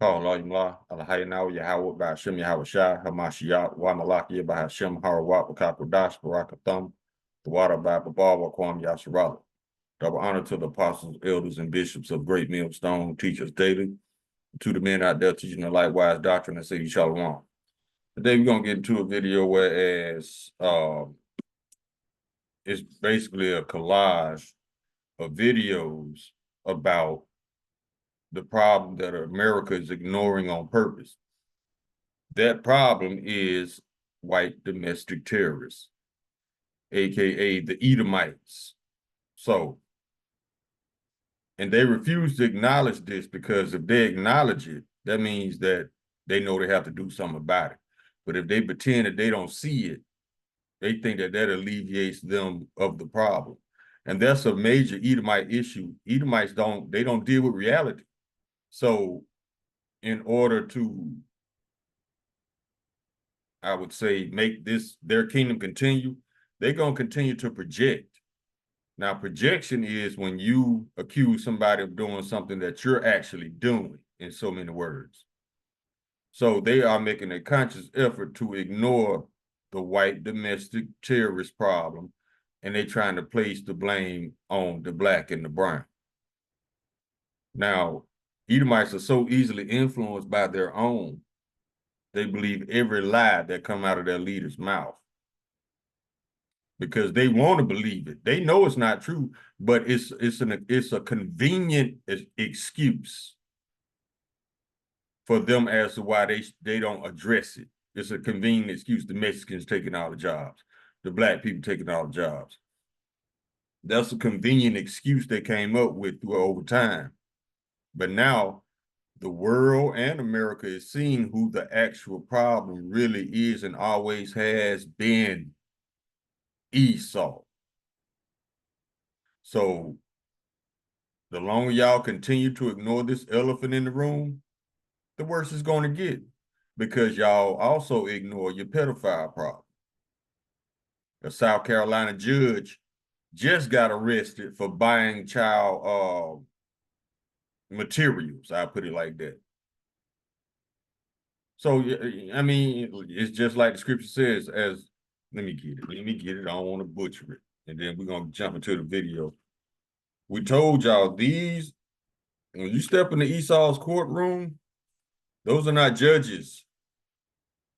Call Allah, Alhayyanahu, Yahweh, Ba'ashem, Yahweh Shai, Hamashiach, Wa Malaki, Bahashem, Harawat, Wakakodash, Barakathum, the water by Babal, Wakwam, Yasharala. Double honor to the apostles, elders, and bishops of Great Millstone who teach us daily, to the men out there teaching the likewise doctrine and say Shalom. Today we're going to get into a video whereas it's basically a collage of videos about the problem that America is ignoring on purpose. That problem is white domestic terrorists, aka the Edomites. And they refuse to acknowledge this because if they acknowledge it, that means that they know they have to do something about it. But if they pretend that they don't see it, they think that that alleviates them of the problem. And that's a major Edomite issue. Edomites don't deal with reality. So in order to, I would say, make their kingdom continue, they're going to continue to project. Now, projection is when you accuse somebody of doing something that you're actually doing, in so many words. So they are making a conscious effort to ignore the white domestic terrorist problem, and they're trying to place the blame on the black and the brown. Now, Edomites are so easily influenced by their own, they believe every lie that come out of their leader's mouth because they want to believe it. They know it's not true, but it's a convenient excuse for them as to why they don't address it. It's a convenient excuse. The Mexicans taking all the jobs, the black people taking all the jobs. That's a convenient excuse they came up with over time. But now the world and America is seeing who the actual problem really is and always has been: Esau. So the longer y'all continue to ignore this elephant in the room, the worse it's going to get, because y'all also ignore your pedophile problem. A South Carolina judge just got arrested for buying child materials. I put it like that. So, I mean, it's just like the scripture says, let me get it. I don't want to butcher it. And then we're going to jump into the video. We told y'all when you step into Esau's courtroom, those are not judges.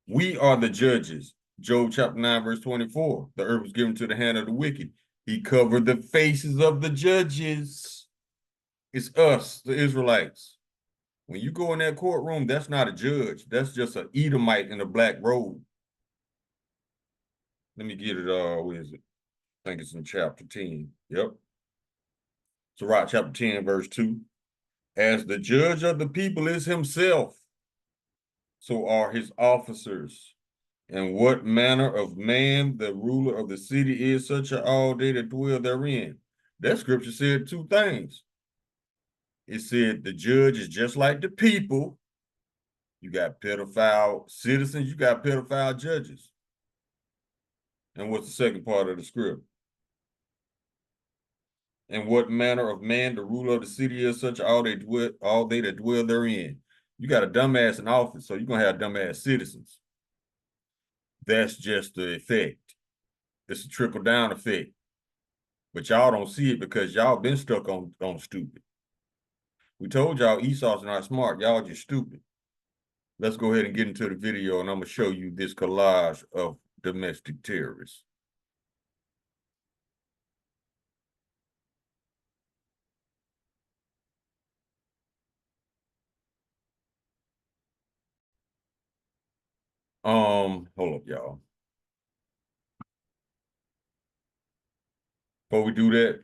We are the judges. Job chapter 9, verse 24. The earth was given to the hand of the wicked. He covered the faces of the judges. It's us, the Israelites. When you go in that courtroom, that's not a judge. That's just an Edomite in a black robe. Let me get it. Where is it? I think it's in chapter 10. Yep. Sirach chapter 10, verse 2. As the judge of the people is himself, so are his officers. And what manner of man the ruler of the city is, such are all they that dwell therein. That scripture said two things. It said the judge is just like the people. You got pedophile citizens, you got pedophile judges. And what's the second part of the script? And what manner of man the ruler of the city is, such all they that dwell therein. You got a dumbass in office, so you're gonna have dumbass citizens. That's just the effect. It's a trickle-down effect. But y'all don't see it because y'all been stuck on stupid. We told y'all Esau's not smart. Y'all just stupid. Let's go ahead and get into the video, and I'm going to show you this collage of domestic terrorists. Hold up, y'all. Before we do that,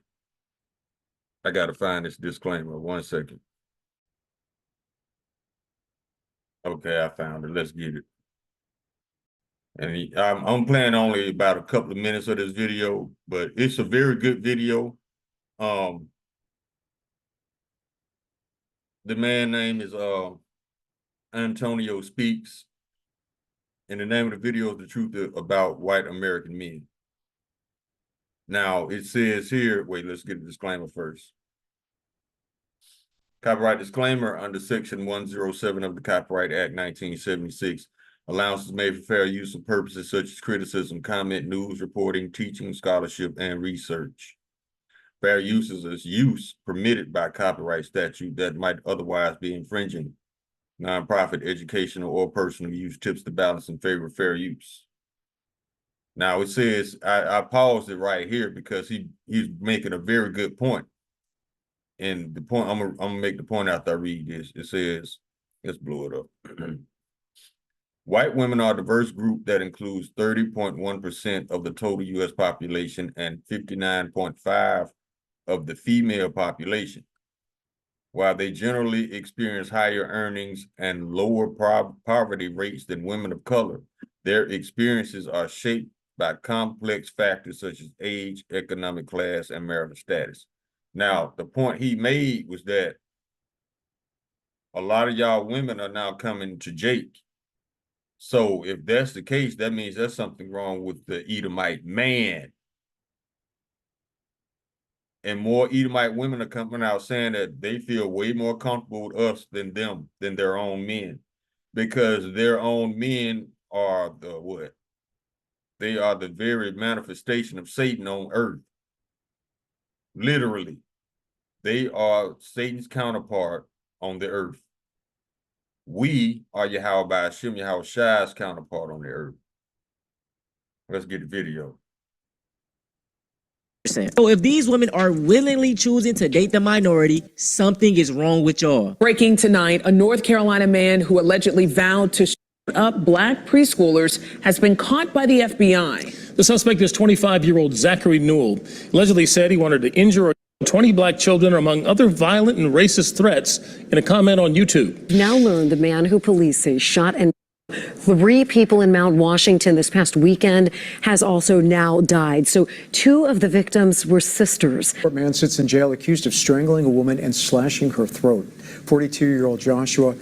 I got to find this disclaimer. 1 second. Okay, I found it. Let's get it. And I'm playing only about a couple of minutes of this video, but it's a very good video. The man name is Antonio Speaks, and the name of the video is The Truth About White American Men. Now, it says here, wait, let's get a disclaimer first. Copyright disclaimer under Section 107 of the Copyright Act 1976. Allowances made for fair use of purposes such as criticism, comment, news, reporting, teaching, scholarship, and research. Fair use is use permitted by copyright statute that might otherwise be infringing. Nonprofit, educational, or personal use tips the balance in favor of fair use. Now it says, I paused it right here because he's making a very good point. And the point, I'm gonna make the point after I read this. It says, let's blow it up. White women are a diverse group that includes 30.1% of the total US population and 59.5% of the female population. While they generally experience higher earnings and lower poverty rates than women of color, their experiences are shaped by complex factors such as age, economic class, and marital status. Now, the point he made was that a lot of y'all women are now coming to Jake. So if that's the case, that means there's something wrong with the Edomite man. And more Edomite women are coming out saying that they feel way more comfortable with us than them, than their own men. Because their own men are the what? They are the very manifestation of Satan on earth. Literally. They are Satan's counterpart on the earth. We are Yahweh Hashem, Yahweh Shai's counterpart on the earth. Let's get the video. So if these women are willingly choosing to date the minority, something is wrong with y'all. Breaking tonight, a North Carolina man who allegedly vowed to shoot up black preschoolers has been caught by the FBI. The suspect is 25-year-old Zachary Newell. Allegedly said he wanted to injure 20 black children, among other violent and racist threats, in a comment on YouTube. Now learned the man who police say shot and 3 people in Mount Washington this past weekend has also now died. So 2 of the victims were sisters. A man sits in jail accused of strangling a woman and slashing her throat. 42-year-old Joshua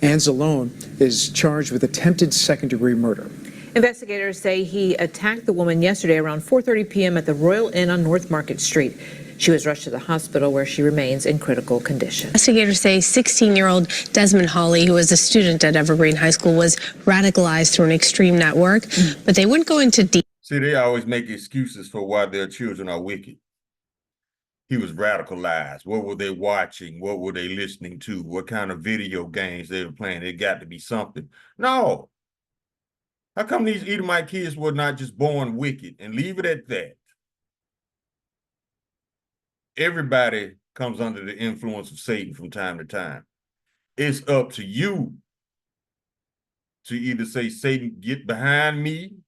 Anzalone is charged with attempted second-degree murder. Investigators say he attacked the woman yesterday around 4:30 p.m. at the Royal Inn on North Market Street. She was rushed to the hospital where she remains in critical condition. Investigators say 16-year-old Desmond Hawley, who was a student at Evergreen High School, was radicalized through an extreme network, but they wouldn't go into detail. See, they always make excuses for why their children are wicked. He was radicalized. What were they watching? What were they listening to? What kind of video games they were playing? It got to be something. No. How come these Edomite kids were not just born wicked? And leave it at that. Everybody comes under the influence of Satan from time to time. It's up to you to either say, Satan, get behind me,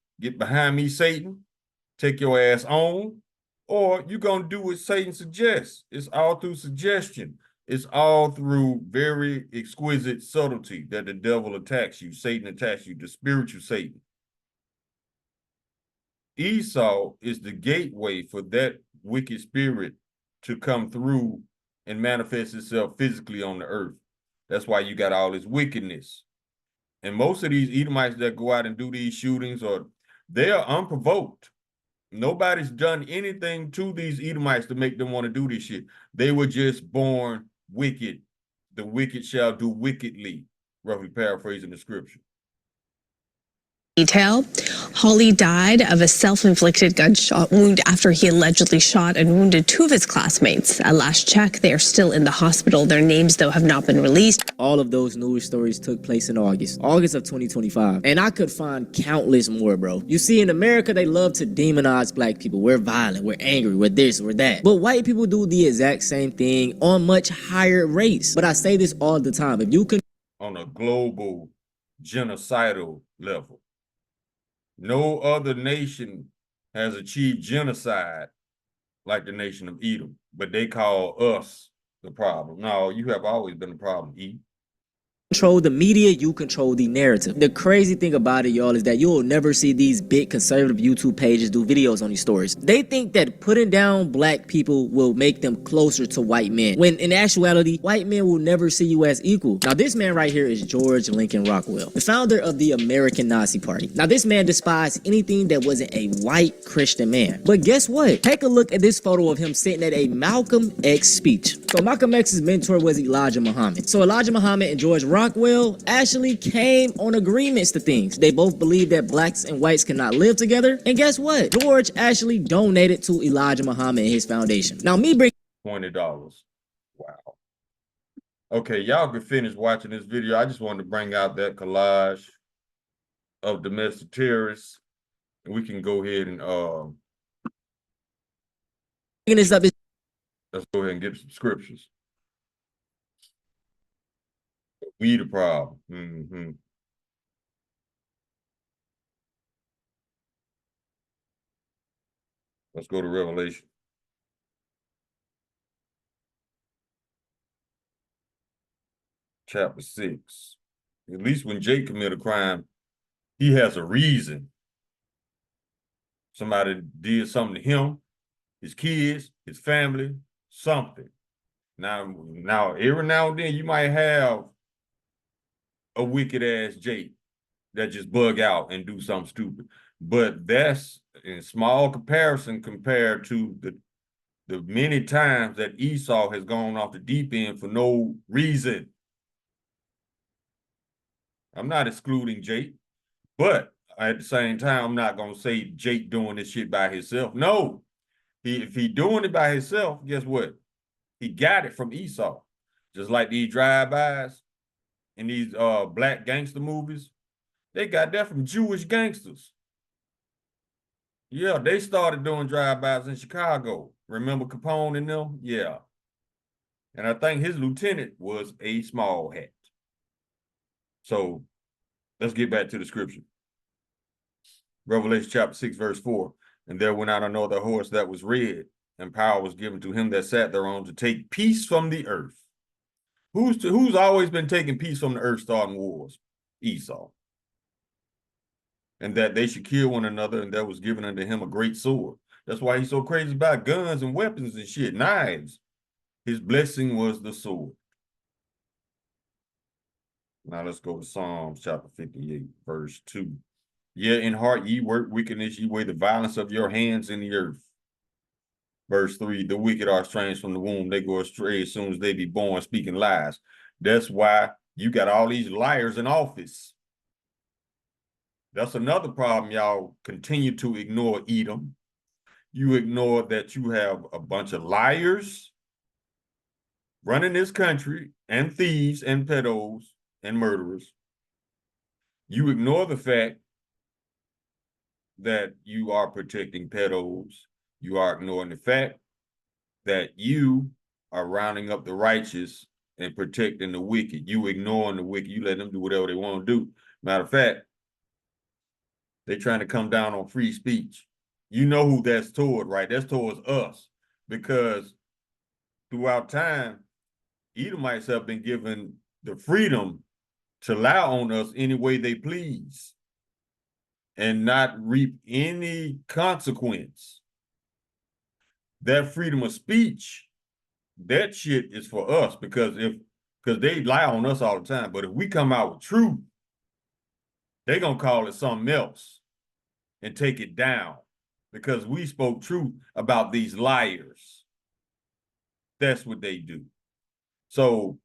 Satan, take your ass on, or you're going to do what Satan suggests. It's all through suggestion. It's all through very exquisite subtlety that the devil attacks you, Satan attacks you, the spiritual Satan. Esau is the gateway for that wicked spirit to come through and manifest itself physically on the earth. That's why you got all this wickedness. And most of these Edomites that go out and do these shootings, they are unprovoked. Nobody's done anything to these Edomites to make them want to do this shit. They were just born wicked. The wicked shall do wickedly, roughly paraphrasing the scripture. Hawley died of a self-inflicted gunshot wound after he allegedly shot and wounded 2 of his classmates. At last check, they are still in the hospital. Their names, though, have not been released. All of those news stories took place in August of 2025. And I could find countless more, bro. You see, in America, they love to demonize black people. We're violent, we're angry, we're this, we're that. But white people do the exact same thing on much higher rates. But I say this all the time. If you can... On a global genocidal level. No other nation has achieved genocide like the nation of Edom, but they call us the problem. No, you have always been the problem, E. control the media, you control the narrative. The crazy thing about it, y'all, is that you'll never see these big conservative YouTube pages do videos on these stories. They think that putting down black people will make them closer to white men, when in actuality, white men will never see you as equal. Now, this man right here is George Lincoln Rockwell, the founder of the American Nazi Party. Now, this man despised anything that wasn't a white Christian man. But guess what? Take a look at this photo of him sitting at a Malcolm X speech. So Malcolm X's mentor was Elijah Muhammad. So Elijah Muhammad and George Rockwell actually came on agreements to things. They both believed that blacks and whites cannot live together. And guess what? George actually donated to Elijah Muhammad and his foundation. Now, me bring $20. Wow. Okay, y'all can finish watching this video. I just wanted to bring out that collage of domestic terrorists. And we can go ahead and this up. let's go ahead and get some scriptures. We the problem. Let's go to Revelation. Chapter 6. At least when Jake commit a crime, he has a reason. Somebody did something to him, his kids, his family, something. Now, every now and then you might have a wicked ass Jake that just bug out and do something stupid. But that's in small comparison compared to the many times that Esau has gone off the deep end for no reason. I'm not excluding Jake, but at the same time, I'm not going to say Jake doing this shit by himself. No, if he doing it by himself, guess what? He got it from Esau. Just like these drive-bys in these black gangster movies, they got that from Jewish gangsters. Yeah, they started doing drive-bys in Chicago. Remember Capone and them? Yeah. And I think his lieutenant was a small hat. So let's get back to the scripture. Revelation chapter 6, verse 4. And there went out another horse that was red, and power was given to him that sat thereon to take peace from the earth. Who's always been taking peace from the earth, starting wars? Esau. And that they should kill one another, and there was given unto him a great sword. That's why he's so crazy about guns and weapons and shit, knives. His blessing was the sword. Now let's go to Psalms chapter 58, verse 2. Yea, in heart ye work wickedness, ye weigh the violence of your hands in the earth. Verse 3, the wicked are estranged from the womb. They go astray as soon as they be born, speaking lies. That's why you got all these liars in office. That's another problem. Y'all continue to ignore Edom. You ignore that you have a bunch of liars running this country, and thieves and pedos and murderers. You ignore the fact that you are protecting pedos. You are ignoring the fact that you are rounding up the righteous and protecting the wicked. You ignoring the wicked. You let them do whatever they want to do. Matter of fact, they're trying to come down on free speech. You know who that's toward, right? That's towards us. Because throughout time, Edomites have been given the freedom to lie on us any way they please and not reap any consequence. That freedom of speech, that shit is for us, because they lie on us all the time. But if we come out with truth, they're gonna call it something else and take it down because we spoke truth about these liars. That's what they do. So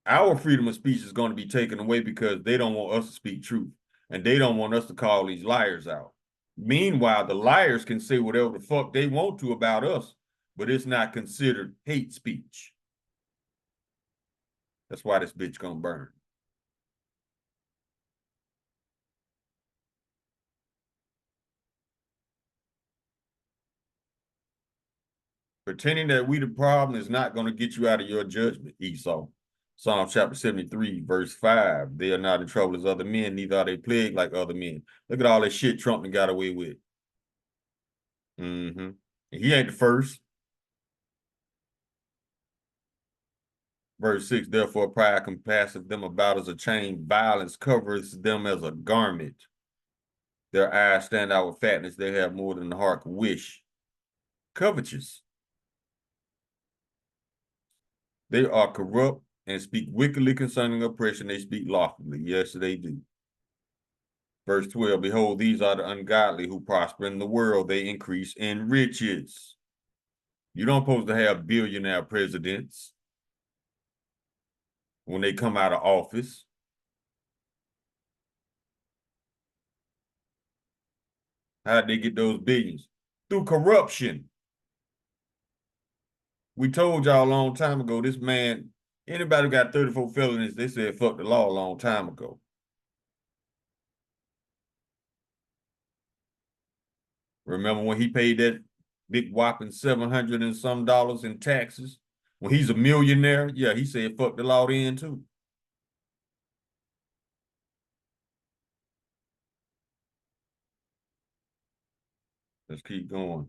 our freedom of speech is going to be taken away because they don't want us to speak truth, and they don't want us to call these liars out. Meanwhile, the liars can say whatever the fuck they want to about us, but it's not considered hate speech. That's why this bitch gonna burn. Pretending that we the problem is not going to get you out of your judgment, Esau. Psalm chapter 73, verse 5. They are not in trouble as other men, neither are they plagued like other men. Look at all that shit Trump got away with. He ain't the first. Verse 6, therefore pride compasseth them about as a chain, violence covers them as a garment. Their eyes stand out with fatness, they have more than the heart can wish. Covetous. They are corrupt and speak wickedly concerning oppression, they speak lawfully. Yes, they do. Verse 12, behold, these are the ungodly who prosper in the world, they increase in riches. You don't supposed to have billionaire presidents when they come out of office. How'd they get those billions? Through corruption. We told y'all a long time ago, this man, anybody who got 34 felonies, they said fuck the law a long time ago. Remember when he paid that big whopping $700 and some in taxes? When he's a millionaire, yeah, he said fuck the law then too. Let's keep going.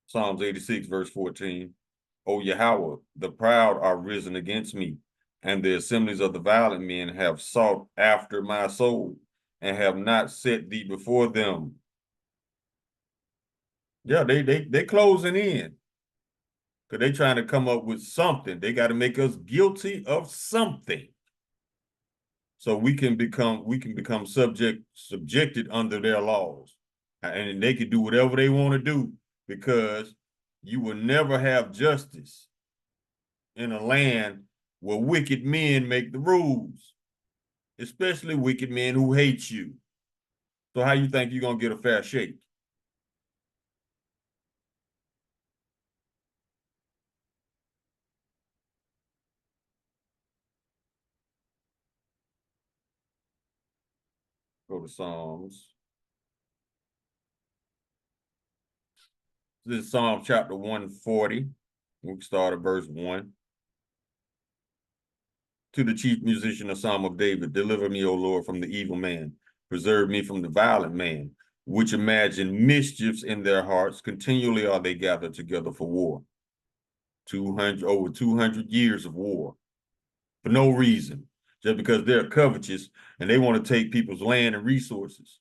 Psalms 86, verse 14. O Yahweh, the proud are risen against me, and the assemblies of the violent men have sought after my soul, and have not set thee before them. Yeah, they closing in. Because they trying to come up with something. They got to make us guilty of something. So we can become subjected under their laws. And they can do whatever they want to do, because you will never have justice in a land where wicked men make the rules, especially wicked men who hate you. So how you think you're going to get a fair shake? Go to Psalms. This is Psalm chapter 140. We can start at verse 1. To the chief musician, a psalm of David, deliver me, O Lord, from the evil man. Preserve me from the violent man, which imagine mischiefs in their hearts. Continually are they gathered together for war. Over 200 years of war for no reason, just because they're covetous and they want to take people's land and resources.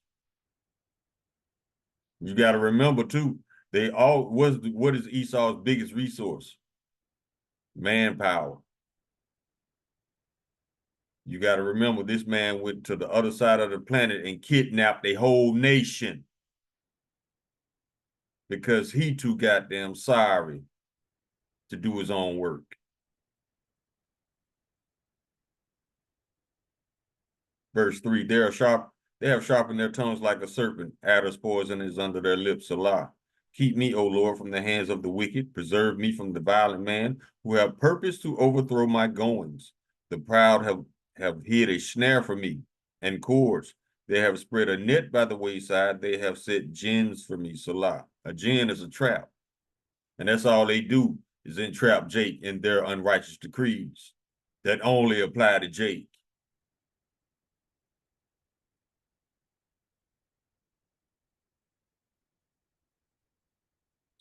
You got to remember too, what is Esau's biggest resource? Manpower. You got to remember, this man went to the other side of the planet and kidnapped a whole nation because he too goddamn sorry to do his own work. Verse 3, they have sharpened their tongues like a serpent. Adder's poison is under their lips. Salah. Keep me, O Lord, from the hands of the wicked. Preserve me from the violent man who have purposed to overthrow my goings. The proud have hid a snare for me and cords. They have spread a net by the wayside. They have set gins for me. Salah. A gin is a trap. And that's all they do, is entrap Jake in their unrighteous decrees that only apply to Jake.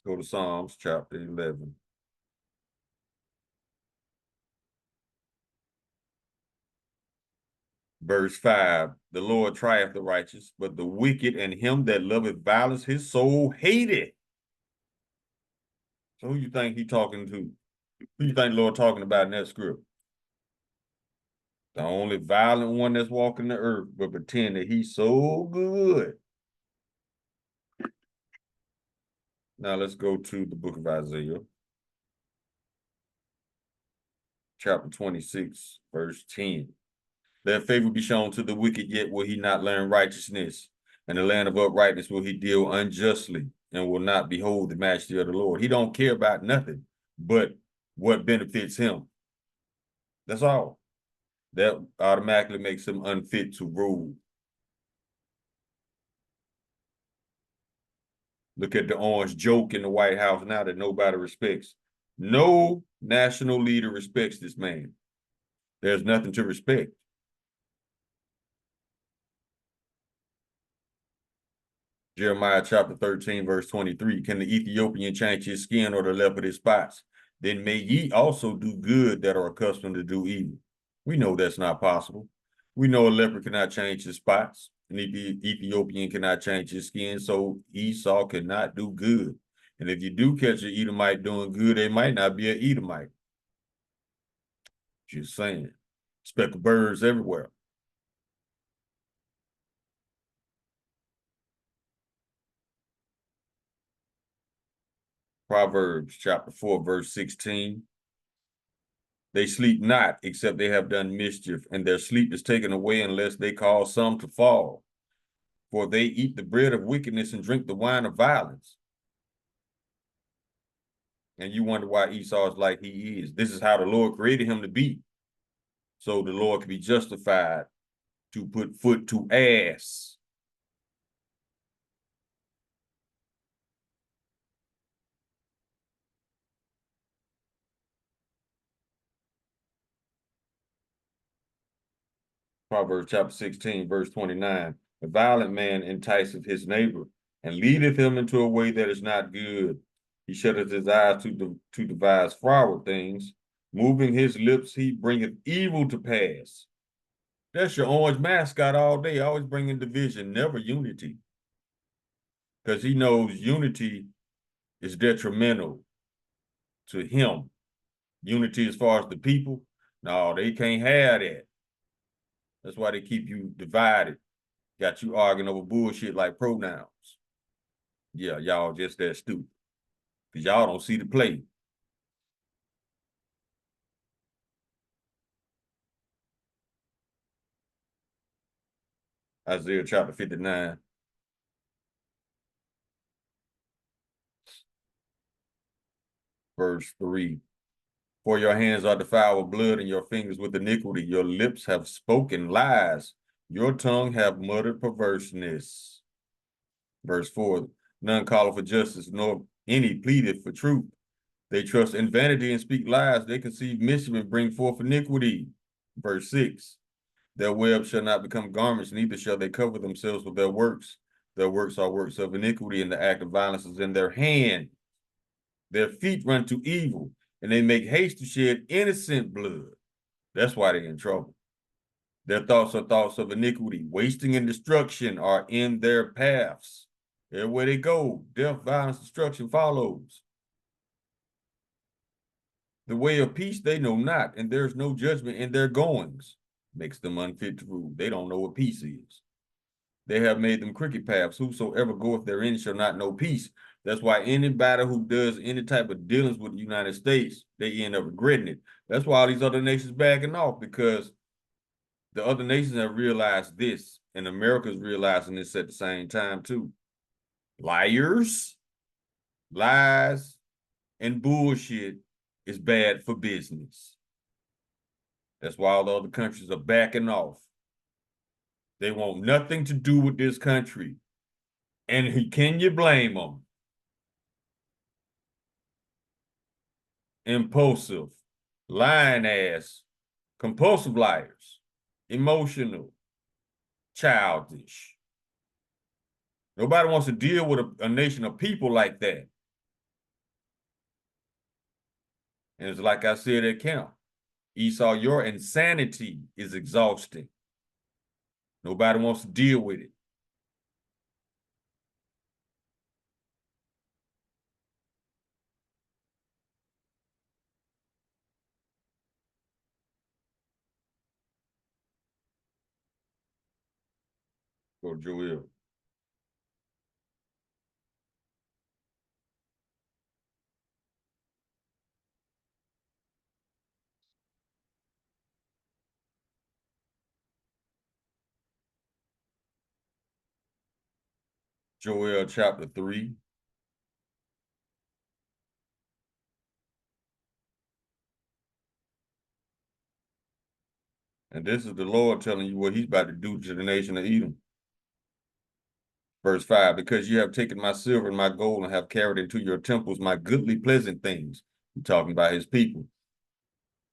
Go to Psalms chapter 11. Verse 5, the Lord trieth the righteous, but the wicked and him that loveth violence, his soul hateth. So who you think he talking to? Who you think the Lord talking about in that script? The only violent one that's walking the earth, but pretend that he's so good. Now let's go to the book of Isaiah. Chapter 26, verse 10. Let favor be shown to the wicked, yet will he not learn righteousness. And the land of uprightness will he deal unjustly, and will not behold the majesty of the Lord. He don't care about nothing but what benefits him. That's all. That automatically makes him unfit to rule. Look at the orange joke in the White House now that nobody respects. No national leader respects this man. There's nothing to respect. Jeremiah chapter 13, verse 23. Can the Ethiopian change his skin or the leopard his spots? Then may ye also do good that are accustomed to do evil. We know that's not possible. We know a leopard cannot change his spots. An Ethiopian cannot change his skin, so Esau cannot do good. And if you do catch an Edomite doing good, they might not be an Edomite. Just saying. Speckled birds everywhere. Proverbs chapter 4, verse 16. They sleep not, except they have done mischief, and their sleep is taken away unless they cause some to fall. For they eat the bread of wickedness and drink the wine of violence. And you wonder why Esau is like he is. This is how the Lord created him to be. So the Lord can be justified to put foot to ass. Proverbs chapter 16, verse 29. The violent man enticeth his neighbor and leadeth him into a way that is not good. He shutteth his eyes to devise froward things. Moving his lips, he bringeth evil to pass. That's your orange mascot all day, always bringing division, never unity. Because he knows unity is detrimental to him. Unity as far as the people, no, they can't have that. That's why they keep you divided. Got you arguing over bullshit like pronouns. Yeah, y'all just that stupid. Because y'all don't see the play. Isaiah chapter 59. Verse 3. For your hands are defiled with blood and your fingers with iniquity. Your lips have spoken lies. Your tongue have muttered perverseness. Verse 4. None calleth for justice, nor any pleadeth for truth. They trust in vanity and speak lies. They conceive mischief and bring forth iniquity. Verse 6. Their web shall not become garments, neither shall they cover themselves with their works. Their works are works of iniquity, and the act of violence is in their hand. Their feet run to evil, and they make haste to shed innocent blood. That's why they're in trouble. Their thoughts are thoughts of iniquity. Wasting and destruction are in their paths. Everywhere they go, death, violence, destruction follows. The way of peace they know not, and there's no judgment in their goings. Makes them unfit to rule. They don't know what peace is. They have made them crooked paths. Whosoever goeth therein shall not know peace. That's why anybody who does any type of dealings with the United States, they end up regretting it. That's why all these other nations backing off, because the other nations have realized this, and America's realizing this at the same time too. Liars, lies, and bullshit is bad for business. That's why all the other countries are backing off. They want nothing to do with this country. And can you blame them? Impulsive, lying ass, compulsive liars, emotional, childish. Nobody wants to deal with a nation of people like that. And it's like I said at camp, Esau, your insanity is exhausting. Nobody wants to deal with it. Go Joel. Joel chapter 3. And this is the Lord telling you what he's about to do to the nation of Edom. Verse 5, because you have taken my silver and my gold and have carried into your temples my goodly pleasant things. He's talking about his people.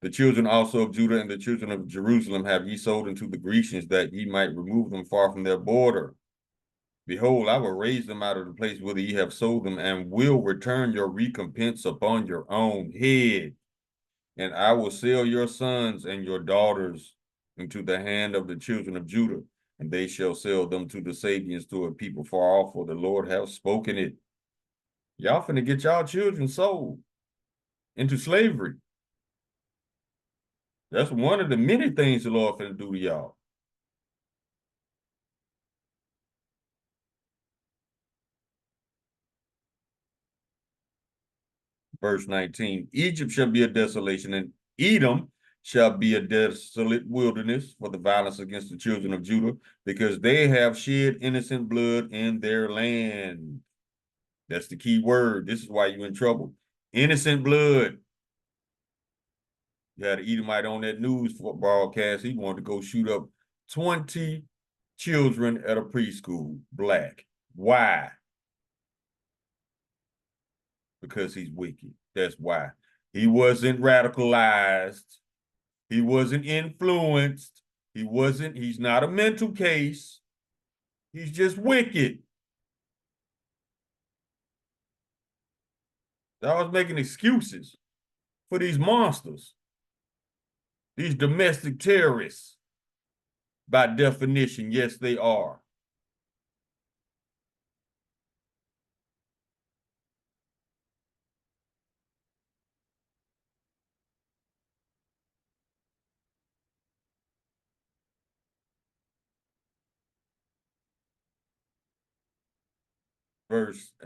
The children also of Judah and the children of Jerusalem have ye sold unto the Grecians, that ye might remove them far from their border. Behold, I will raise them out of the place whither ye have sold them, and will return your recompense upon your own head. And I will sell your sons and your daughters into the hand of the children of Judah, and they shall sell them to the Sabians, to a people far off, for the Lord hath spoken it. Y'all finna get y'all children sold into slavery. That's one of the many things the Lord finna do to y'all. Verse 19, Egypt shall be a desolation, and Edom shall be a desolate wilderness for the violence against the children of Judah, because they have shed innocent blood in their land. That's the key word. This is why you're in trouble. Innocent blood. You had an Edomite on that news broadcast. He wanted to go shoot up 20 children at a preschool, black. Why? Because he's wicked. That's why. He wasn't radicalized. He wasn't influenced. He's not a mental case. He's just wicked. I was making excuses for these monsters, these domestic terrorists. By definition, yes, they are.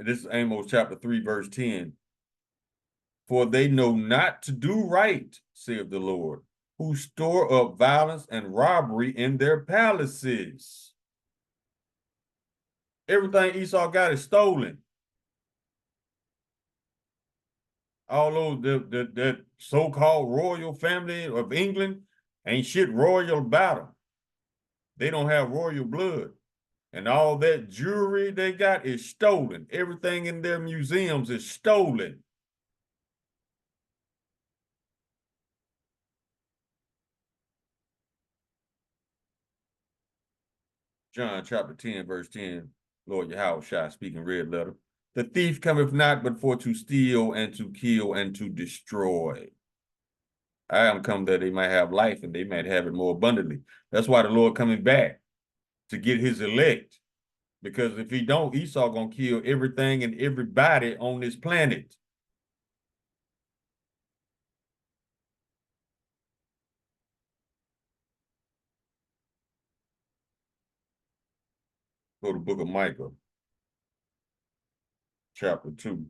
This is Amos chapter 3, verse 10. For they know not to do right, saith the Lord, who store up violence and robbery in their palaces. Everything Esau got is stolen. All those that so-called royal family of England ain't shit royal about them. They don't have royal blood. And all that jewelry they got is stolen. Everything in their museums is stolen. John chapter 10, verse 10, Lord Yahushua speaking red letter. The thief cometh not but for to steal and to kill and to destroy. I am come that they might have life and they might have it more abundantly. That's why the Lord coming back to get his elect. Because if he don't, Esau gonna kill everything and everybody on this planet. Go to the book of Micah, chapter 2,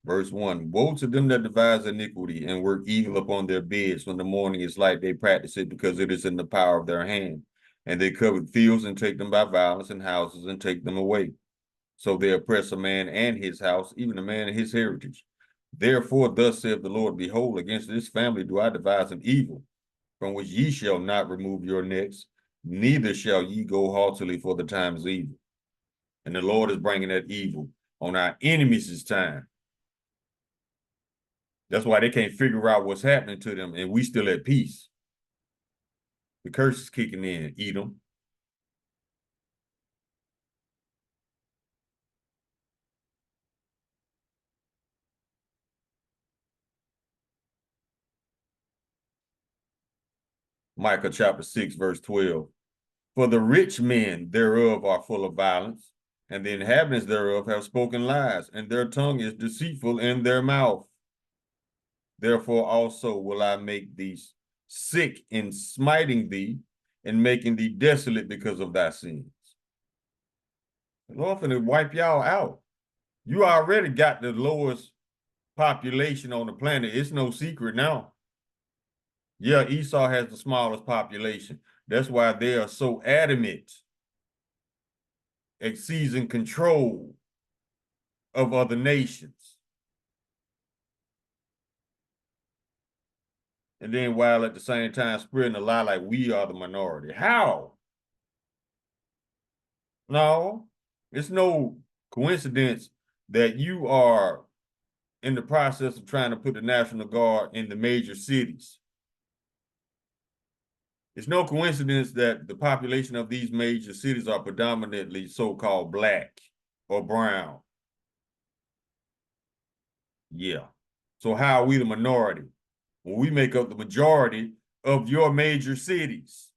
verse 1. Woe to them that devise iniquity and work evil upon their beds. When the morning is light, they practice it, because it is in the power of their hand. And they cover fields and take them by violence, and houses and take them away. So they oppress a man and his house, even a man and his heritage. Therefore, thus saith the Lord, behold, against this family do I devise an evil, from which ye shall not remove your necks, neither shall ye go haughtily, for the time is evil. And the Lord is bringing that evil on our enemies this time. That's why they can't figure out what's happening to them, and we still at peace. The curse is kicking in, Edom. Micah chapter 6, verse 12. For the rich men thereof are full of violence, and the inhabitants thereof have spoken lies, and their tongue is deceitful in their mouth. Therefore also will I make thee sick in smiting thee, and making thee desolate because of thy sins. The Lord finna wipe y'all out. You already got the lowest population on the planet. It's no secret now. Yeah, Esau has the smallest population. That's why they are so adamant at seizing control of other nations. And then while at the same time spreading a lie like we are the minority. How? No, it's no coincidence that you are in the process of trying to put the National Guard in the major cities. It's no coincidence that the population of these major cities are predominantly so-called black or brown. Yeah. So how are we the minority? When we make up the majority of your major cities.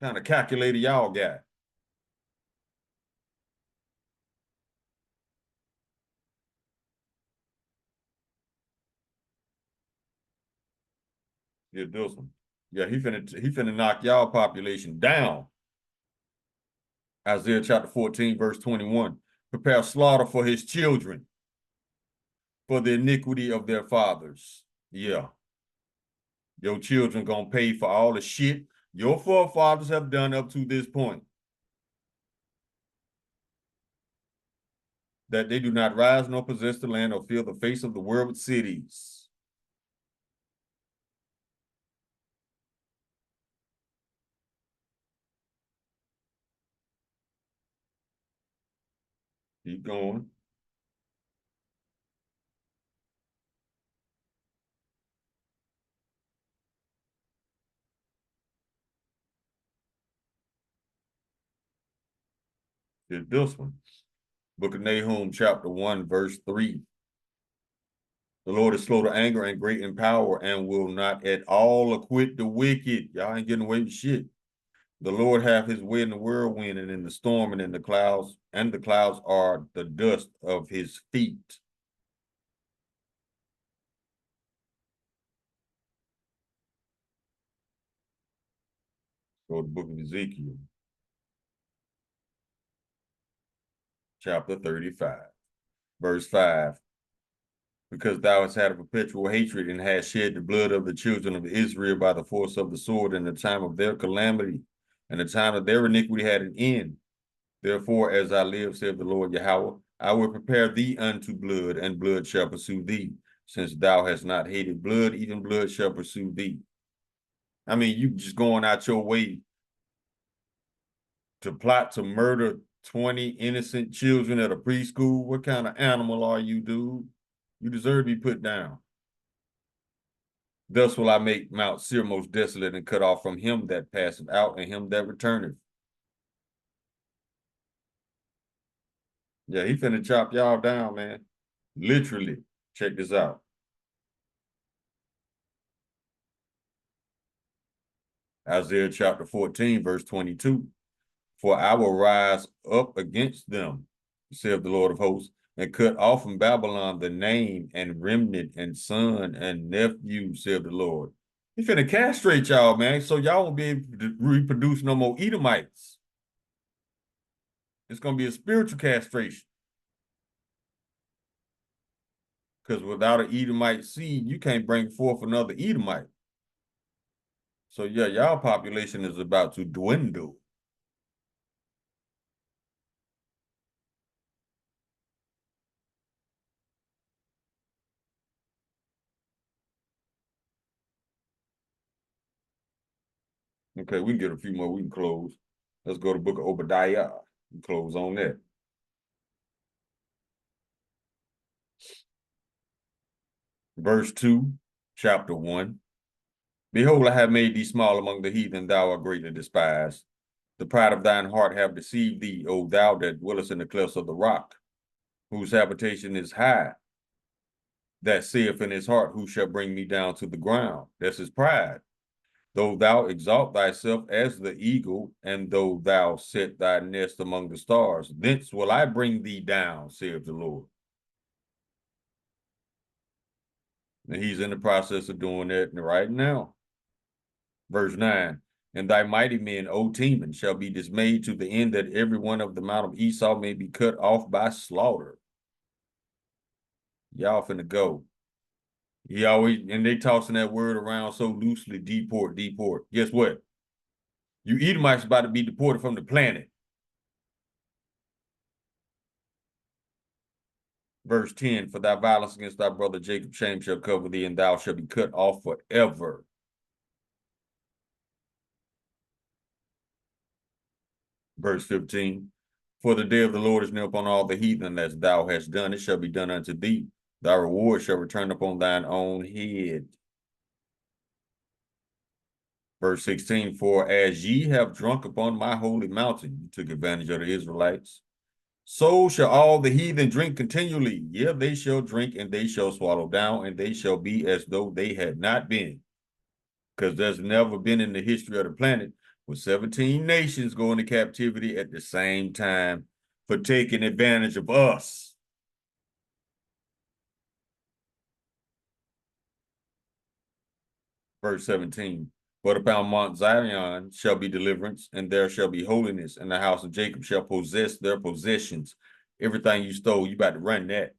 Kind of calculator y'all got. Yeah, this one. Yeah, he finna knock y'all population down. Isaiah chapter 14, verse 21. Prepare slaughter for his children, for the iniquity of their fathers. Yeah. Your children gonna pay for all the shit your forefathers have done up to this point. That they do not rise nor possess the land or fill the face of the world with cities. Keep going. Here's this one. Book of Nahum, chapter 1, verse 3. The Lord is slow to anger and great in power and will not at all acquit the wicked. Y'all ain't getting away with shit. The Lord hath his way in the whirlwind and in the storm and in the clouds are the dust of his feet. Go to the book of Ezekiel, chapter 35, verse 5. Because thou hast had a perpetual hatred and hast shed the blood of the children of Israel by the force of the sword in the time of their calamity, and the time of their iniquity had an end. Therefore, as I live, saith the Lord Yahweh, I will prepare thee unto blood, and blood shall pursue thee. Since thou hast not hated blood, even blood shall pursue thee. I mean, you just going out your way to plot to murder 20 innocent children at a preschool. What kind of animal are you, dude? You deserve to be put down. Thus will I make Mount Seir most desolate and cut off from him that passeth out and him that returneth. Yeah, he finna chop y'all down, man. Literally. Check this out. Isaiah chapter 14, verse 22. For I will rise up against them, saith the Lord of hosts, and cut off from Babylon the name and remnant and son and nephew, saith the Lord. He finna castrate y'all, man, so y'all won't be able to reproduce no more Edomites. It's gonna be a spiritual castration. Because without an Edomite seed, you can't bring forth another Edomite. So yeah, y'all population is about to dwindle. Okay, we can get a few more, we can close. Let's go to the book of Obadiah and close on that. Verse 2, chapter 1. Behold, I have made thee small among the heathen, thou art greatly despised. The pride of thine heart have deceived thee, O thou that dwellest in the clefts of the rock, whose habitation is high, that saith in his heart, who shall bring me down to the ground? That's his pride. Though thou exalt thyself as the eagle, and though thou set thy nest among the stars, thence will I bring thee down, saith the Lord. And he's in the process of doing that right now. Verse 9, and thy mighty men, O Teman, shall be dismayed to the end that every one of the mount of Esau may be cut off by slaughter. Y'all finna go. He always, and they tossing that word around so loosely, deport, deport. Guess what? You Edomites about to be deported from the planet. Verse 10, for thy violence against thy brother Jacob, shame shall cover thee, and thou shalt be cut off forever. Verse 15, for the day of the Lord is near upon all the heathen, as thou hast done, it shall be done unto thee. Thy reward shall return upon thine own head. Verse 16, for as ye have drunk upon my holy mountain, you took advantage of the Israelites, so shall all the heathen drink continually. Yeah, they shall drink and they shall swallow down, and they shall be as though they had not been. Because there's never been in the history of the planet with 17 nations going to captivity at the same time for taking advantage of us. Verse 17, but upon Mount Zion shall be deliverance, and there shall be holiness, and the house of Jacob shall possess their possessions. Everything you stole, you about to run that.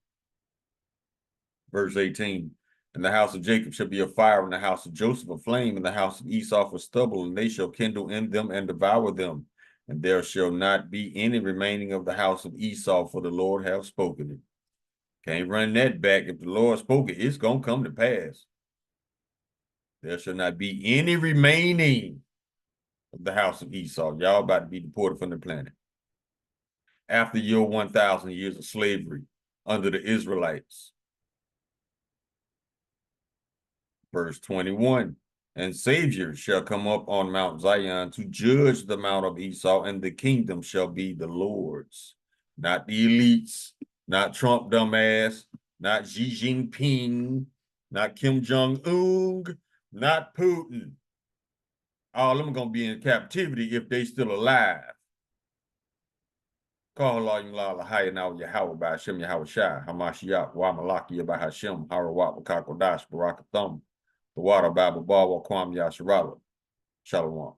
Verse 18, and the house of Jacob shall be a fire, and the house of Joseph a flame, and the house of Esau a stubble, and they shall kindle in them and devour them. And there shall not be any remaining of the house of Esau, for the Lord hath spoken it. Can't run that back. If the Lord spoke it, it's going to come to pass. There shall not be any remaining of the house of Esau. Y'all about to be deported from the planet. After your 1,000 years of slavery under the Israelites. Verse 21, and Savior shall come up on Mount Zion to judge the mount of Esau, and the kingdom shall be the Lord's. Not the elites, not Trump dumbass, not Xi Jinping, not Kim Jong-un, not Putin. All of them going to be in captivity if they still alive. Call Allah Yulala Hayanaw Yahweh by Hashem Yahweh Shai, Hamashiach, Wamalaki by Hashem, Harawat, Wakakodash, Barakathum, the water Bible Bawa Kwam Yasharala. Shalom.